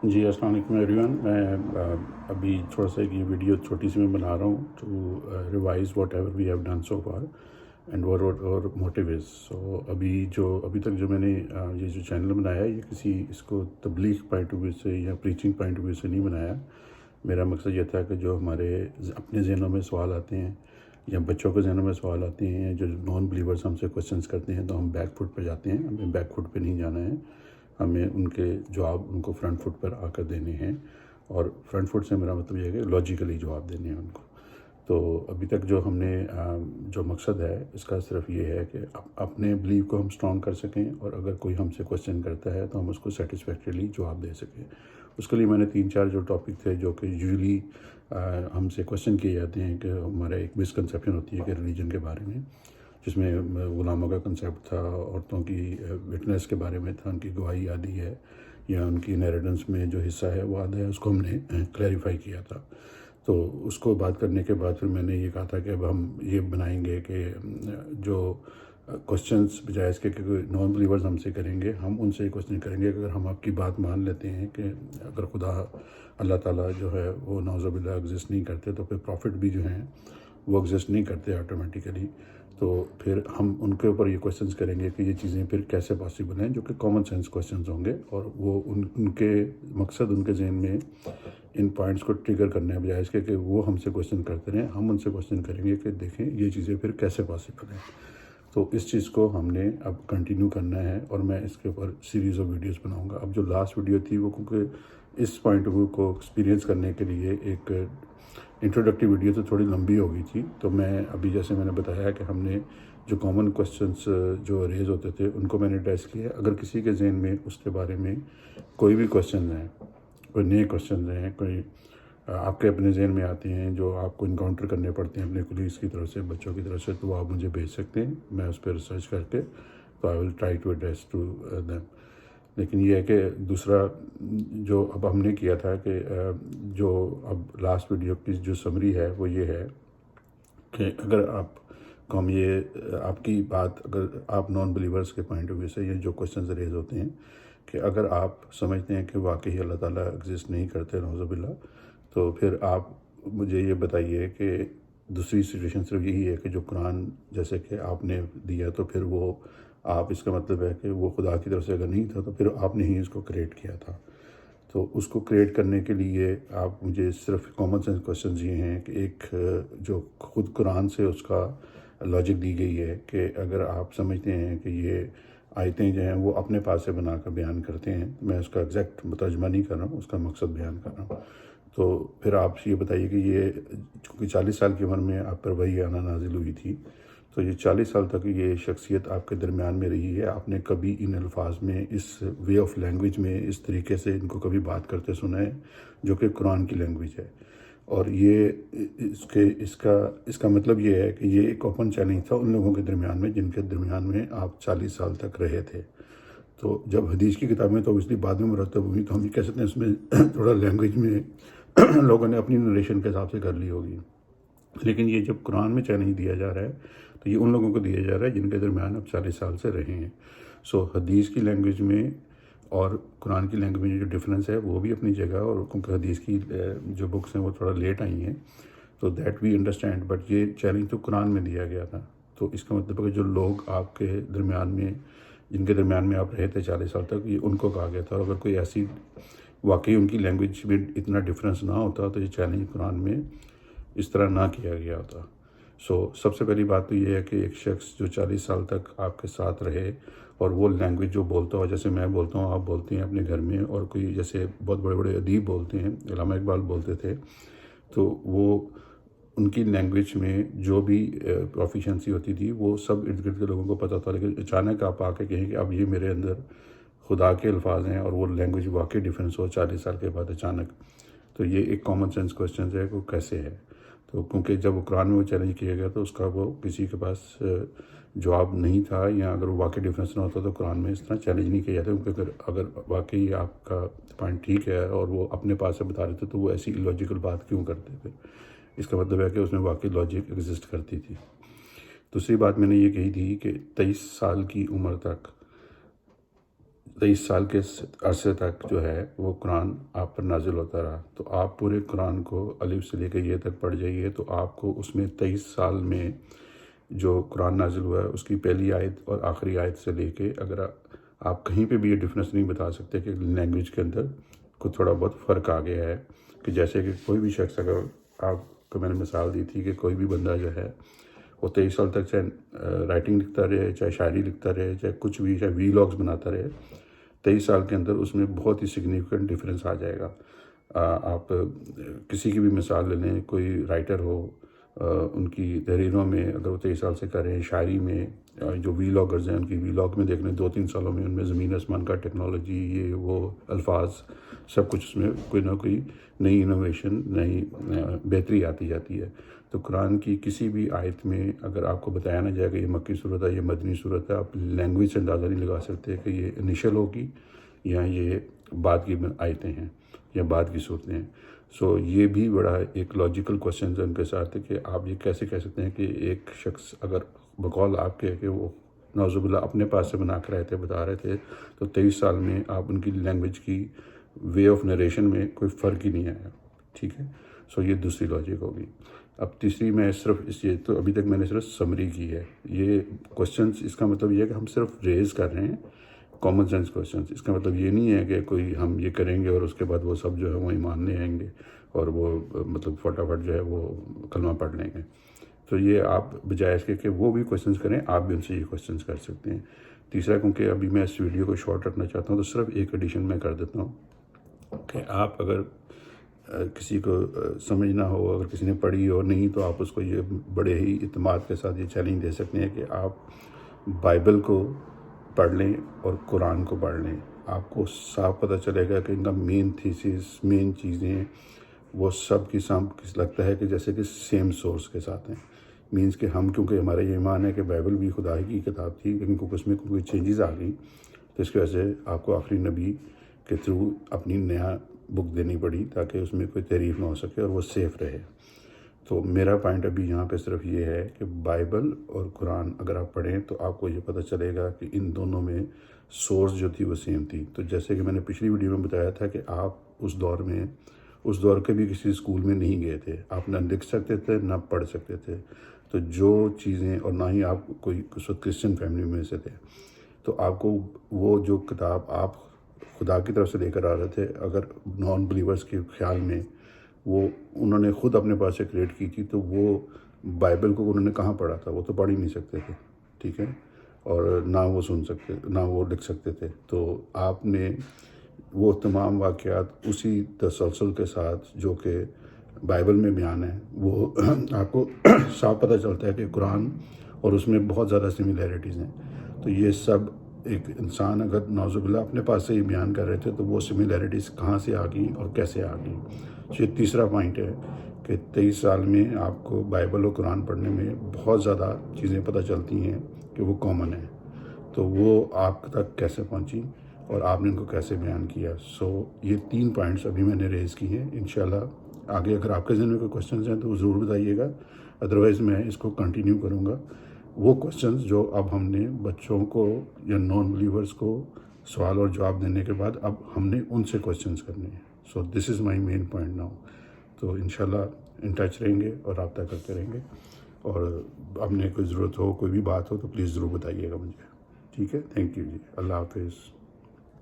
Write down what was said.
جی السلام علیکم every one. میں ابھی تھوڑا سا ایک یہ ویڈیو چھوٹی سی میں بنا رہا ہوں to revise whatever we have done so far and اور موٹیو از. سو ابھی تک جو میں نے یہ جو چینل بنایا ہے، یہ کسی اس کو تبلیغ پوائنٹ آف ویو سے یا پریچنگ پوائنٹ آف ویو سے نہیں بنایا. میرا مقصد یہ تھا کہ جو ہمارے اپنے ذہنوں میں سوال آتے ہیں یا بچوں کے ذہنوں میں سوال آتے ہیں، جو نان بلیورس ہم سے کوشچنس کرتے ہیں، تو ہم بیک فٹ پہ جاتے ہیں. ہمیں بیک فٹ پہ نہیں جانا ہے، ہمیں ان کے جواب ان کو فرنٹ فٹ پر آ کر دینے ہیں. اور فرنٹ فٹ سے میرا مطلب یہ ہے کہ لاجیکلی جواب دینے ہیں ان کو. تو ابھی تک جو ہم نے جو مقصد ہے اس کا صرف یہ ہے کہ اپنے بلیو کو ہم اسٹرانگ کر سکیں، اور اگر کوئی ہم سے کوشچن کرتا ہے تو ہم اس کو سیٹسفیکٹریلی جواب دے سکیں. اس کے لیے میں نے 3-4 جو ٹاپک تھے جو کہ یوزلی ہم سے کوشچن کیے جاتے ہیں، کہ ہمارا ایک مسکنسیپشن ہوتی ہے کہ ریلیجن کے بارے میں، جس میں غلاموں کا کنسیپٹ تھا، عورتوں کی وٹنس کے بارے میں تھا، ان کی گواہی آدھی ہے یا ان کی انہیریٹنس میں جو حصہ ہے وہ آدھا ہے. اس کو ہم نے کلیریفائی کیا تھا. تو اس کو بات کرنے کے بعد پھر میں نے یہ کہا تھا کہ اب ہم یہ بنائیں گے کہ جو کوشچنس بجائے اس کے کہ نان بلیورز ہم سے کریں گے، ہم ان سے کوشچن کریں گے کہ اگر ہم آپ کی بات مان لیتے ہیں کہ اگر خدا اللہ تعالیٰ جو ہے وہ نعوذ باللہ ایگزسٹ نہیں کرتے، تو پھر پروفٹ بھی جو ہیں وہ ایگزسٹ نہیں کرتے آٹومیٹیکلی. تو پھر ہم ان کے اوپر یہ کوشچنس کریں گے کہ یہ چیزیں پھر کیسے پاسبل ہیں، جو کہ کامن سینس کوشچنس ہوں گے. اور وہ ان کے مقصد ان کے ذہن میں ان پوائنٹس کو ٹریگر کرنے بجائے اس کے کہ وہ ہم سے کوشچن کرتے رہیں، ہم ان سے کوشچن کریں گے کہ دیکھیں یہ چیزیں پھر کیسے پاسبل ہیں. تو اس چیز کو ہم نے اب کنٹینیو کرنا ہے، اور میں اس کے اوپر سیریز آف ویڈیوز بناؤں گا. اب جو لاسٹ ویڈیو تھی وہ کیونکہ اس پوائنٹ آف ویو کو ایکسپیرینس کرنے کے لیے ایک انٹروڈکٹیو ویڈیو تو تھوڑی لمبی ہو گئی تھی. تو میں ابھی جیسے میں نے بتایا کہ ہم نے جو کامن کوشچنس جو ریز ہوتے تھے ان کو میں نے ایڈریس کیا. اگر کسی کے ذہن میں اس کے بارے میں کوئی بھی کوشچنز ہیں، کوئی نئے کوشچنز ہیں، کوئی آپ کے اپنے ذہن میں آتے ہیں جو آپ کو انکاؤنٹر کرنے پڑتے ہیں اپنے کولیگس کی طرف سے، بچوں کی طرف سے، تو وہ آپ مجھے بھیج سکتے ہیں. میں اس پہ ریسرچ کر کے تو I will try to address to them. لیکن یہ ہے کہ دوسرا جو اب ہم نے کیا تھا کہ جو اب لاسٹ ویڈیو کی جو سمری ہے وہ یہ ہے کہ اگر آپ کو ہم یہ آپ کی بات، اگر آپ نان بلیورس کے پوائنٹ آف ویو سے یہ جو کوشچنز ریز ہوتے ہیں کہ اگر آپ سمجھتے ہیں کہ واقعی اللہ تعالیٰ ایگزسٹ نہیں کرتے نعوذ باللہ، تو پھر آپ مجھے یہ بتائیے کہ دوسری سچویشن صرف یہی ہے کہ جو قرآن جیسے کہ آپ نے دیا، تو پھر وہ آپ اس کا مطلب ہے کہ وہ خدا کی طرف سے اگر نہیں تھا تو پھر آپ نے ہی اس کو کریٹ کیا تھا. تو اس کو کریٹ کرنے کے لیے آپ مجھے صرف کامن سینس کوشچنز یہ ہیں کہ ایک جو خود قرآن سے اس کا لاجک دی گئی ہے کہ اگر آپ سمجھتے ہیں کہ یہ آیتیں جو ہیں وہ اپنے پاس سے بنا کر بیان کرتے ہیں، میں اس کا ایگزیکٹ ترجمہ نہیں کر رہا ہوں، اس کا مقصد بیان کر رہا ہوں. تو پھر آپ یہ بتائیے کہ یہ چونکہ 40 سال کی عمر میں آپ پر وحی آنا نازل ہوئی تھی، تو یہ 40 سال تک یہ شخصیت آپ کے درمیان میں رہی ہے. آپ نے کبھی ان الفاظ میں، اس وے آف لینگویج میں، اس طریقے سے ان کو کبھی بات کرتے سنا ہے جو کہ قرآن کی لینگویج ہے. اور یہ اس کا مطلب یہ ہے کہ یہ ایک اوپن چیلنج تھا ان لوگوں کے درمیان میں جن کے درمیان میں آپ 40 سال تک رہے تھے. تو جب حدیث کی کتابیں تو اس لیے بعد میں مرتب ہوئی، تو ہم یہ کہہ سکتے ہیں اس میں تھوڑا لینگویج میں لوگوں نے اپنی نریشن کے حساب سے کر لی ہوگی. لیکن یہ جب قرآن میں چیلنج دیا جا رہا ہے تو یہ ان لوگوں کو دیا جا رہا ہے جن کے درمیان اب 40 سال سے رہے ہیں. سو حدیث کی لینگویج میں اور قرآن کی لینگویج میں جو ڈفرینس ہے وہ بھی اپنی جگہ، اور کیونکہ حدیث کی جو بکس ہیں وہ تھوڑا لیٹ آئی ہیں، تو دیٹ وی انڈرسٹینڈ. بٹ یہ چیلنج تو قرآن میں دیا گیا تھا. تو اس کا مطلب ہے کہ جو لوگ آپ کے درمیان میں، جن کے درمیان میں آپ رہے تھے 40 سال تک، یہ ان کو کہا گیا تھا. اور اگر کوئی ایسی واقعی ان کی لینگویج میں اتنا ڈفرینس نہ ہوتا تو یہ چیلنج قرآن میں اس طرح نہ کیا گیا ہوتا. سو سب سے پہلی بات تو یہ ہے کہ ایک شخص جو 40 سال تک آپ کے ساتھ رہے اور وہ لینگویج جو بولتا ہو، جیسے میں بولتا ہوں، آپ بولتے ہیں اپنے گھر میں، اور کوئی جیسے بہت بڑے بڑے ادیب بولتے ہیں، علامہ اقبال بولتے تھے، تو وہ ان کی لینگویج میں جو بھی پروفیشنسی ہوتی تھی وہ سب ارد گرد کے لوگوں کو پتہ تھا. لیکن اچانک آپ آ کے کہیں کہ اب یہ میرے اندر خدا کے الفاظ ہیں اور وہ لینگویج واقعی ڈیفرنس ہو 40 سال کے بعد اچانک، تو یہ ایک کامن سینس کوشچن ہے کہ وہ کیسے ہے. تو کیونکہ جب قرآن میں وہ چیلنج کیا گیا تو اس کا وہ کسی کے پاس جواب نہیں تھا، یا اگر وہ واقعی ڈفرینس نہ ہوتا تو قرآن میں اس طرح چیلنج نہیں کیا جاتا. کیونکہ اگر واقعی آپ کا پوائنٹ ٹھیک ہے اور وہ اپنے پاس سے بتا رہے تھے تو وہ ایسی الوجیکل بات کیوں کرتے تھے؟ اس کا مطلب ہے کہ اس میں واقعی لاجک ایگزسٹ کرتی تھی. دوسری بات میں نے یہ کہی تھی کہ 23 سال کی عمر تک 23 سال کے عرصے تک جو ہے وہ قرآن آپ پر نازل ہوتا رہا، تو آپ پورے قرآن کو الف سے لے کے یہ تک پڑھ جائیے تو آپ کو اس میں 23 سال میں جو قرآن نازل ہوا ہے اس کی پہلی آیت اور آخری آیت سے لے کے، اگر آپ کہیں پہ بھی یہ ڈفرینس نہیں بتا سکتے کہ لینگویج کے اندر کوئی تھوڑا بہت فرق آ گیا ہے، کہ جیسے کہ کوئی بھی شخص، اگر آپ کو میں نے مثال دی تھی کہ کوئی بھی بندہ جو ہے وہ 23 سال تک چاہے رائٹنگ لکھتا رہے، چاہے شاعری لکھتا رہے، چاہے کچھ بھی، چاہے وی لاگس بناتا رہے، 23 سال کے اندر اس میں بہت ہی سگنیفیکنٹ ڈفرینس آ جائے گا۔ آپ کسی کی بھی مثال لے لیں، کوئی رائٹر ہو، ان کی تحریروں میں اگر وہ 23 سال سے کر رہے ہیں، شاعری میں جو وی لاگرز ہیں ان کی وی لاگ میں دیکھ لیں، 2-3 سالوں میں ان میں زمین آسمان کا ٹیکنالوجی، یہ وہ الفاظ، سب کچھ اس میں کوئی نہ کوئی نئی انوویشن، نئی بہتری آتی جاتی ہے۔ تو قرآن کی کسی بھی آیت میں اگر آپ کو بتایا نہ جائے کہ یہ مکی صورت ہے، یہ مدنی صورت ہے، آپ لینگویج سے اندازہ نہیں لگا سکتے کہ یہ انیشل ہوگی یا یہ بعد کی آیتیں ہیں یا بعد کی صورتیں ہیں۔ سو یہ بھی بڑا ایک لاجیکل کوشچن ہے ان کے ساتھ کہ آپ یہ کیسے کہہ سکتے ہیں کہ ایک شخص اگر بقول آپ کے کہ وہ نعوذ باللہ اپنے پاس سے بنا کر بتا رہے تھے، تو 23 سال میں آپ ان کی لینگویج کی وے آف نریشن میں کوئی فرق ہی نہیں آیا، ٹھیک ہے۔ سو یہ دوسری لاجک ہوگی۔ اب تیسری میں صرف یہ تو ابھی تک میں نے صرف سمری کی ہے، یہ کوشچنس، اس کا مطلب یہ ہے کہ ہم صرف ریز کر رہے ہیں کامن سینس کوشچنس، اس کا مطلب یہ نہیں ہے کہ کوئی ہم یہ کریں گے اور اس کے بعد وہ سب جو ہے وہ ایمان لے آئیں گے اور وہ مطلب فٹافٹ جو ہے وہ کلمہ پڑھ لیں گے۔ تو یہ آپ بجائے اس کے کہ وہ بھی کوشچنس کریں، آپ بھی ان سے یہ کوشچنس کر سکتے ہیں۔ تیسرا، کیونکہ ابھی میں اس ویڈیو کو شارٹ رکھنا چاہتا ہوں تو صرف ایک ایڈیشن میں کر دیتا ہوں کہ آپ اگر کسی کو سمجھ نہ ہو، اگر کسی نے پڑھی اور نہیں، تو آپ اس کو یہ بڑے ہی اعتماد کے ساتھ یہ چیلنج دے سکتے ہیں کہ آپ بائبل کو پڑھ لیں اور قرآن کو پڑھ لیں، آپ کو صاف پتہ چلے گا کہ ان کا مین تھیسس، مین چیزیں وہ سب کی سب لگتا ہے کہ جیسے کہ سیم سورس کے ساتھ ہیں۔ مینس کہ ہم، کیونکہ ہمارا یہ ایمان ہے کہ بائبل بھی خدا کی کتاب تھی، لیکن کیونکہ اس میں کوئی چینجز آ گئی تو اس کی وجہ سے آپ کو آخری نبی کے تھرو اپنی نیا بک دینی پڑی تاکہ اس میں کوئی تعریف نہ ہو سکے اور وہ سیف رہے۔ تو میرا پوائنٹ ابھی یہاں پہ صرف یہ ہے کہ بائبل اور قرآن اگر آپ پڑھیں تو آپ کو یہ پتہ چلے گا کہ ان دونوں میں سورس جو تھی وہ سیم تھی۔ تو جیسے کہ میں نے پچھلی ویڈیو میں بتایا تھا کہ آپ اس دور کے بھی کسی اسکول میں نہیں گئے تھے، آپ نہ لکھ سکتے تھے نہ پڑھ سکتے تھے، تو جو چیزیں، اور نہ ہی آپ کوئی اس وقت کرسچن فیملی میں سے تھے، تو آپ کو وہ جو کتاب آپ خدا کی طرف سے لے کر آ رہے تھے، اگر نان بلیورس کے خیال میں وہ انہوں نے خود اپنے پاس سے کریٹ کی تھی، تو وہ بائبل کو انہوں نے کہاں پڑھا تھا؟ وہ تو پڑھ ہی نہیں سکتے تھے، ٹھیک ہے، اور نہ وہ سن سکتے، نہ وہ لکھ سکتے تھے۔ تو آپ نے وہ تمام واقعات اسی تسلسل کے ساتھ جو کہ بائبل میں بیان ہے، وہ آپ کو صاف پتہ چلتا ہے کہ قرآن اور اس میں بہت زیادہ سملیرٹیز ہیں۔ تو یہ سب ایک انسان اگر نعوذ باللہ اپنے پاس سے ہی بیان کر رہے تھے تو وہ سملیرٹیز کہاں سے آ گئی اور کیسے آ گئی۔ یہ تیسرا پوائنٹ ہے کہ 23 سال میں آپ کو بائبل اور قرآن پڑھنے میں بہت زیادہ چیزیں پتہ چلتی ہیں کہ وہ کامن ہیں، تو وہ آپ تک کیسے پہنچی اور آپ نے ان کو کیسے بیان کیا۔ سو یہ 3 پوائنٹس ابھی میں نے ریز کی ہیں۔ انشاءاللہ آگے اگر آپ کے ذہن میں کوئی کوشچنز ہیں تو وہ ضرور بتائیے گا، ادروائز میں اس کو کنٹینیو کروں گا۔ وہ کوشچنز جو اب ہم نے بچوں کو یا نان بلیورز کو سوال اور جواب دینے کے بعد اب ہم نے ان سے کوشچنز کرنے ہیں۔ سو دس از مائی مین پوائنٹ ناؤ۔ تو انشاءاللہ ان ٹچ رہیں گے اور رابطہ کرتے رہیں گے، اور اب نے کوئی ضرورت ہو، کوئی بھی بات ہو تو پلیز ضرور بتائیے گا مجھے، ٹھیک ہے۔ تھینک یو جی، اللہ حافظ۔